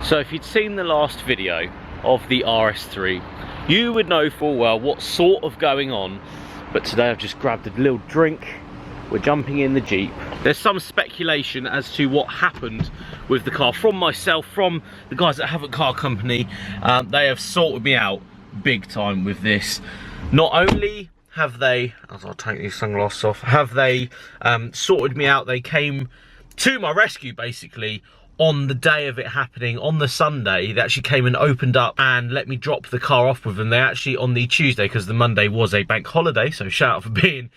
So if you'd seen the last video of the RS3, you would know full well what's sort of going on. But today I've just grabbed a little drink. We're jumping in the Jeep. There's some speculation as to what happened with the car from myself, from the guys at Havoc Car Company. They have sorted me out big time with this. Not only have they, as I'll take these sunglasses off, have they sorted me out, they came to my rescue basically on the day of it happening. On the Sunday, they actually came and opened up and let me drop the car off with them. They actually, on the Tuesday, because the Monday was a bank holiday, so shout out for being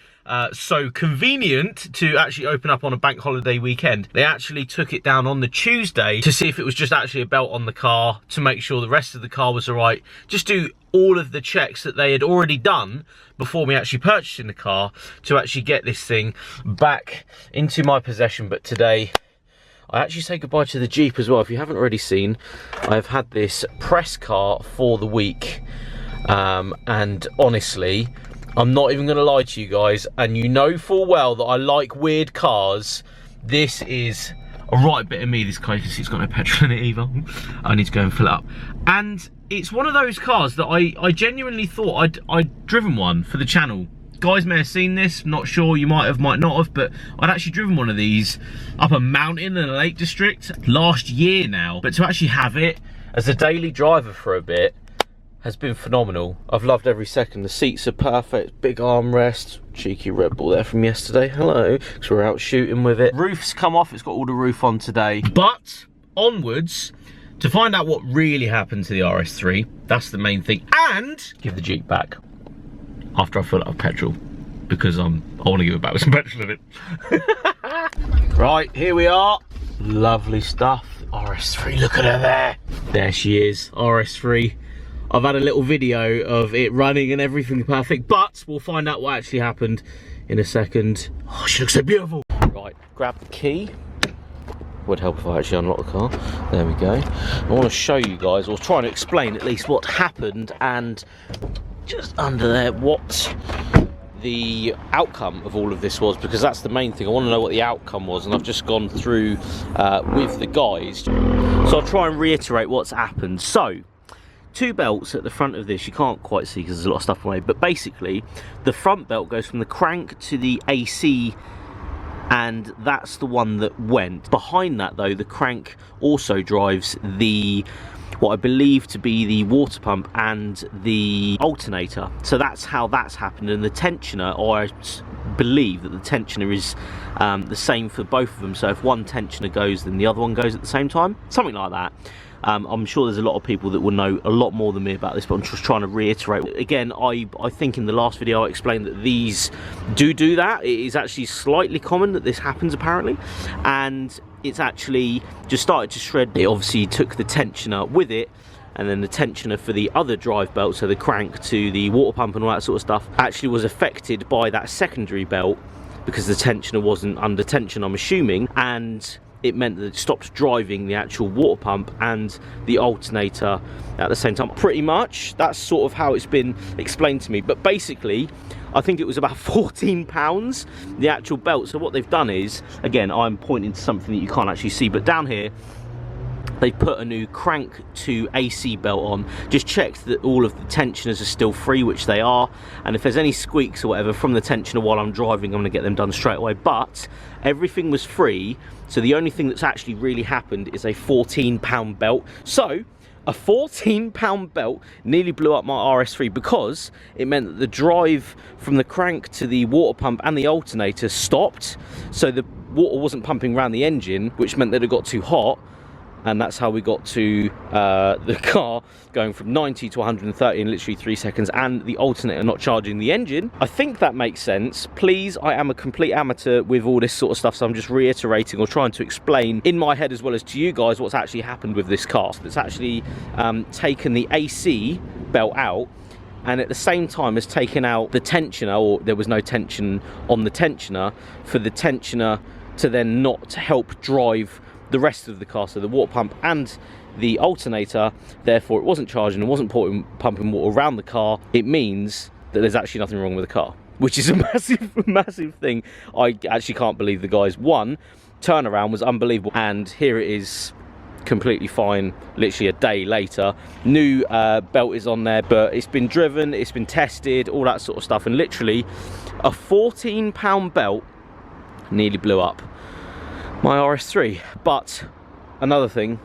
so convenient to actually open up on a bank holiday weekend. They actually took it down on the Tuesday to see if it was just actually a belt on the car, to make sure the rest of the car was all right. Just do all of the checks that they had already done before me actually purchasing the car, to actually get this thing back into my possession. But today, I actually say goodbye to the Jeep as well. If you haven't already seen, I've had this press car for the week. And honestly, I'm not even going to lie to you guys, and you know full well that I like weird cars. This is a right bit of me, this car. You can see it's got no petrol in it either. I need to go and fill it up. And it's one of those cars that I genuinely thought I'd driven one for the channel. Guys may have seen this, not sure, you might have, might not have, but I'd actually driven one of these up a mountain in a Lake District last year now. But to actually have it as a daily driver for a bit has been phenomenal. I've loved every second. The seats are perfect, big armrest, cheeky Red Bull there from yesterday, hello, because we're out shooting with it. Roof's come off, it's got all the roof on today. But onwards to find out what really happened to the RS3, that's the main thing, and give the Jeep back after I fill it up with petrol, because I want to give it back with some petrol in it. Right, here we are. Lovely stuff. RS3, look at her there. There she is, RS3. I've had a little video of it running and everything perfect, but we'll find out what actually happened in a second. Oh, she looks so beautiful. Right, grab the key. Would help if I actually unlock the car. There we go. I want to show you guys, or try and explain at least what happened, and just under there what the outcome of all of this was, because that's the main thing. I want to know what the outcome was, and I've just gone through with the guys. So I'll try and reiterate what's happened. So, two belts at the front of this, you can't quite see because there's a lot of stuff away, but basically the front belt goes from the crank to the AC, and that's the one that went. Behind that though, the crank also drives the, what I believe to be the water pump and the alternator. So that's how that's happened. And the tensioner, or I believe that the tensioner is the same for both of them. So if one tensioner goes, then the other one goes at the same time, something like that. I'm sure there's a lot of people that will know a lot more than me about this, but I'm just trying to reiterate. Again, I think in the last video I explained that these do that. It is actually slightly common that this happens apparently, and it's actually just started to shred. It obviously took the tensioner with it, and then the tensioner for the other drive belt, so the crank to the water pump and all that sort of stuff, actually was affected by that secondary belt, because the tensioner wasn't under tension, I'm assuming, and it meant that it stopped driving the actual water pump and the alternator at the same time. Pretty much, that's sort of how it's been explained to me. But basically, I think it was about £14, the actual belt. So what they've done is, again, I'm pointing to something that you can't actually see, but down here, they put a new crank to AC belt on. Just checked that all of the tensioners are still free, which they are. And if there's any squeaks or whatever from the tensioner while I'm driving, I'm gonna get them done straight away. But everything was free. So the only thing that's actually really happened is a £14 belt. So a £14 belt nearly blew up my RS3, because it meant that the drive from the crank to the water pump and the alternator stopped. So the water wasn't pumping around the engine, which meant that it got too hot. And that's how we got to the car going from 90 to 130 in literally 3 seconds, and the alternator not charging the engine. I think that makes sense. Please, I am a complete amateur with all this sort of stuff, so I'm just reiterating or trying to explain in my head as well as to you guys what's actually happened with this car. So it's actually taken the AC belt out, and at the same time has taken out the tensioner, or there was no tension on the tensioner, for the tensioner to then not help drive the rest of the car, so the water pump and the alternator. Therefore it wasn't charging and wasn't pumping water around the car. It means that there's actually nothing wrong with the car, which is a massive thing. I actually can't believe the guys. One, turnaround was unbelievable, and here it is completely fine literally a day later. New belt is on there, but it's been driven, it's been tested, all that sort of stuff, and literally a £14 belt nearly blew up my RS3. But another thing,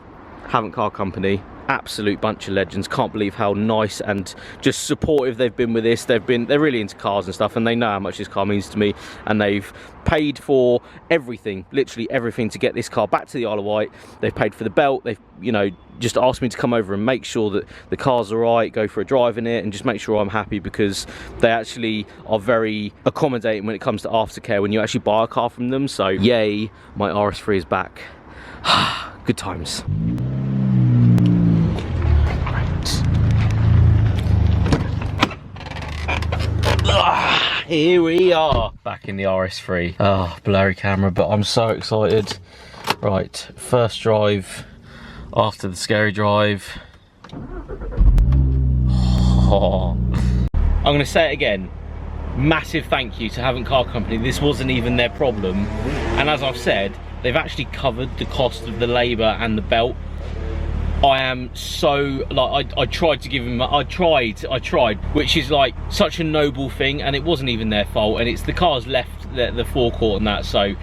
Haven't Car Company, absolute bunch of legends. Can't believe how nice and just supportive they've been with this. They're really into cars and stuff, and they know how much this car means to me, and they've paid for everything, literally everything, to get this car back to the Isle of Wight. They've paid for the belt. They've, you know, just asked me to come over and make sure that the car's all right, go for a drive in it, and just make sure I'm happy, because they actually are very accommodating when it comes to aftercare when you actually buy a car from them. So yay, my RS3 is back. Good times. Here we are, back in the RS3. Oh, blurry camera, but I'm so excited. Right, first drive after the scary drive. Oh. I'm going to say it again. Massive thank you to Haven't Car Company. This wasn't even their problem. And as I've said, they've actually covered the cost of the labour and the belt. I am so, like, I tried to give him, I tried, which is like such a noble thing, and it wasn't even their fault, and it's the car's left the forecourt and that. So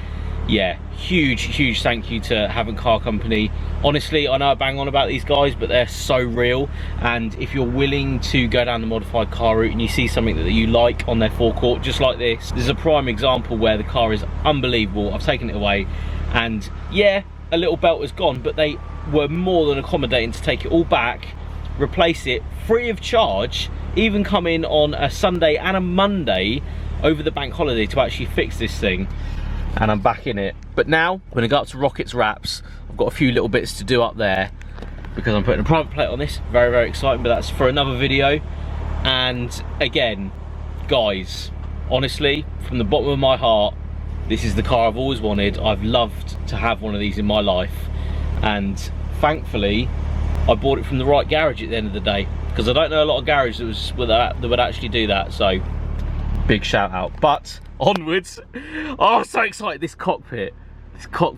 yeah, huge thank you to Haven't Car Company. Honestly, I know I bang on about these guys, but they're so real, and if you're willing to go down the modified car route and you see something that you like on their forecourt, just like this is a prime example where the car is unbelievable. I've taken it away, and yeah, a little belt is gone, but they were more than accommodating to take it all back, replace it free of charge, even come in on a Sunday and a Monday over the bank holiday to actually fix this thing, and I'm back in it. But now, when I go up to Rocket's Wraps, I've got a few little bits to do up there, because I'm putting a private plate on this. Very exciting, but that's for another video. And again, guys, honestly, from the bottom of my heart, this is the car I've always wanted. I've loved to have one of these in my life, and thankfully I bought it from the right garage at the end of the day, because I don't know a lot of garages that would actually do that. So big shout out. But onwards. Oh, I'm so excited. This cockpit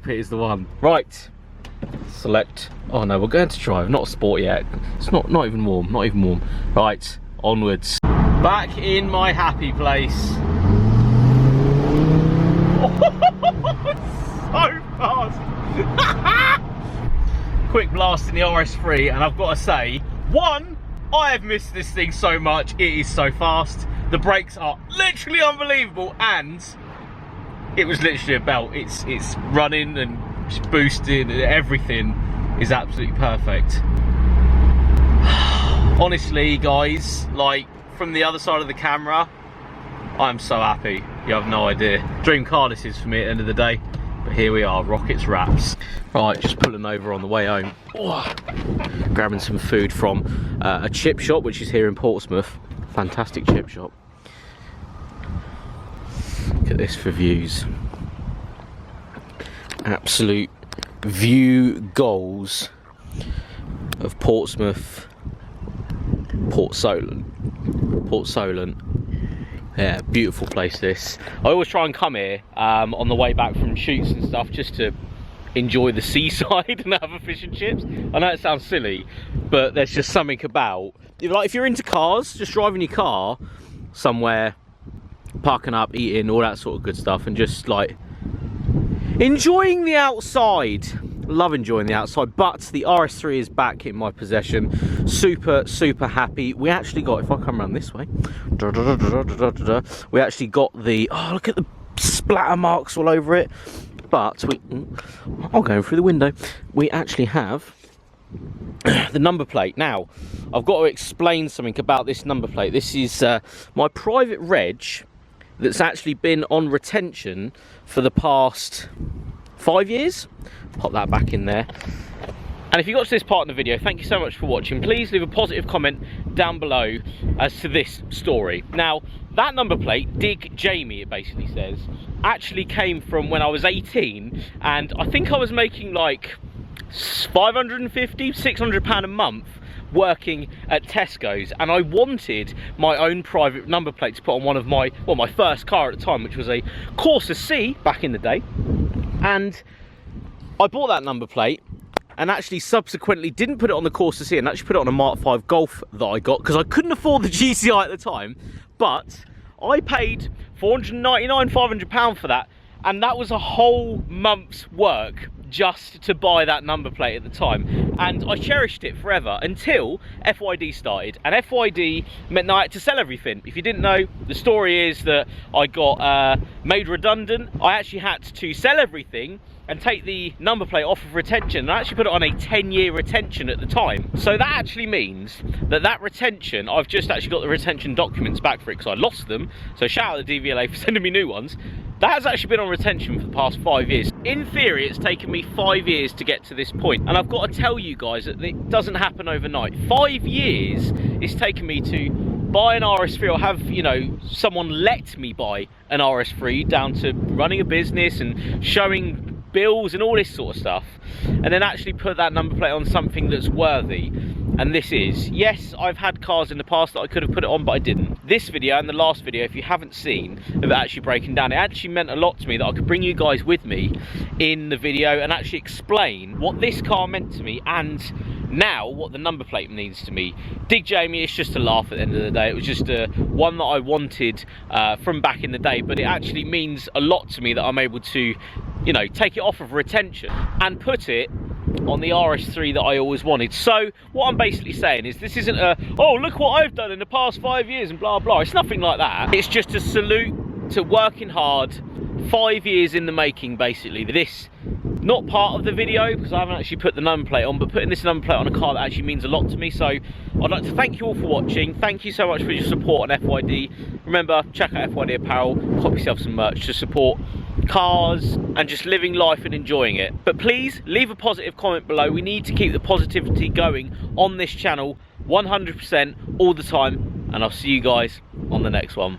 is the one. Right, select. Oh no, we're going to drive, not a sport yet. It's not even warm, Right, onwards. Back in my happy place. So fast. Quick blast in the RS3, and I've got to say, one, I have missed this thing so much. It is so fast. The brakes are literally unbelievable, and it was literally a belt. It's running and boosting, and everything is absolutely perfect. Honestly, guys, like, from the other side of the camera, I'm so happy. You have no idea. Dream car this is for me at the end of the day. But here we are, Rocket's Wraps. Right, just pulling over on the way home. Oh, grabbing some food from a chip shop, which is here in Portsmouth. Fantastic chip shop. Look at this for views. Absolute view goals of Portsmouth, Port Solent. Yeah, beautiful place this. I always try and come here on the way back from shoots and stuff, just to enjoy the seaside and have a fish and chips. I know it sounds silly, but there's just something about, like, if you're into cars, just driving your car somewhere, parking up, eating, all that sort of good stuff, and just like enjoying the outside. Love enjoying the outside. But the RS3 is back in my possession. Super happy. We actually got, if I come around this way, we actually got the, oh, look at the splatter marks all over it. But I'll go through the window. We actually have the number plate. Now, I've got to explain something about this number plate. This is my private reg that's actually been on retention for the past 5 years. Pop that back in there. And if you got to this part of the video, thank you so much for watching. Please leave a positive comment down below as to this story. Now, that number plate, Dig Jamie, it basically says, actually came from when I was 18, and I think I was making like £550, £600 a month working at Tesco's, and I wanted my own private number plate to put on one of my, well, my first car at the time, which was a Corsa C back in the day. And I bought that number plate, and actually subsequently didn't put it on the Corsa C and actually put it on a Mark 5 Golf that I got because I couldn't afford the GCI at the time, but I paid £499, £500 for that, and that was a whole month's work just to buy that number plate at the time, and I cherished it forever until FYD started, and FYD meant that I had to sell everything. If you didn't know, the story is that I got made redundant. I actually had to sell everything and take the number plate off of retention, and I actually put it on a 10-year retention at the time. So that actually means that that retention, I've just actually got the retention documents back for it because I lost them, so shout out to DVLA for sending me new ones. That has actually been on retention for the past 5 years. In theory, it's taken me 5 years to get to this point, and I've got to tell you guys that it doesn't happen overnight. 5 years it's taken me to buy an RS3, or have, you know, someone let me buy an RS3, down to running a business and showing bills and all this sort of stuff, and then actually put that number plate on something that's worthy. And this is, yes, I've had cars in the past that I could have put it on, but I didn't. This video and the last video, if you haven't seen, of it actually breaking down, it actually meant a lot to me that I could bring you guys with me in the video and actually explain what this car meant to me, and now what the number plate means to me. Dig Jamie, it's just a laugh at the end of the day. It was just one that I wanted from back in the day, but it actually means a lot to me that I'm able to, you know, take it off of retention and put it on the RS3 that I always wanted. So what I'm basically saying is, this isn't a, oh, look what I've done in the past 5 years and blah blah. It's nothing like that. It's just a salute to working hard, 5 years in the making basically. This, not part of the video because I haven't actually put the number plate on, but putting this number plate on a car that actually means a lot to me. So I'd like to thank you all for watching. Thank you so much for your support on FYD. Remember, check out FYD Apparel, cop yourself some merch to support cars and just living life and enjoying it. But please leave a positive comment below. We need to keep the positivity going on this channel 100% all the time, and I'll see you guys on the next one.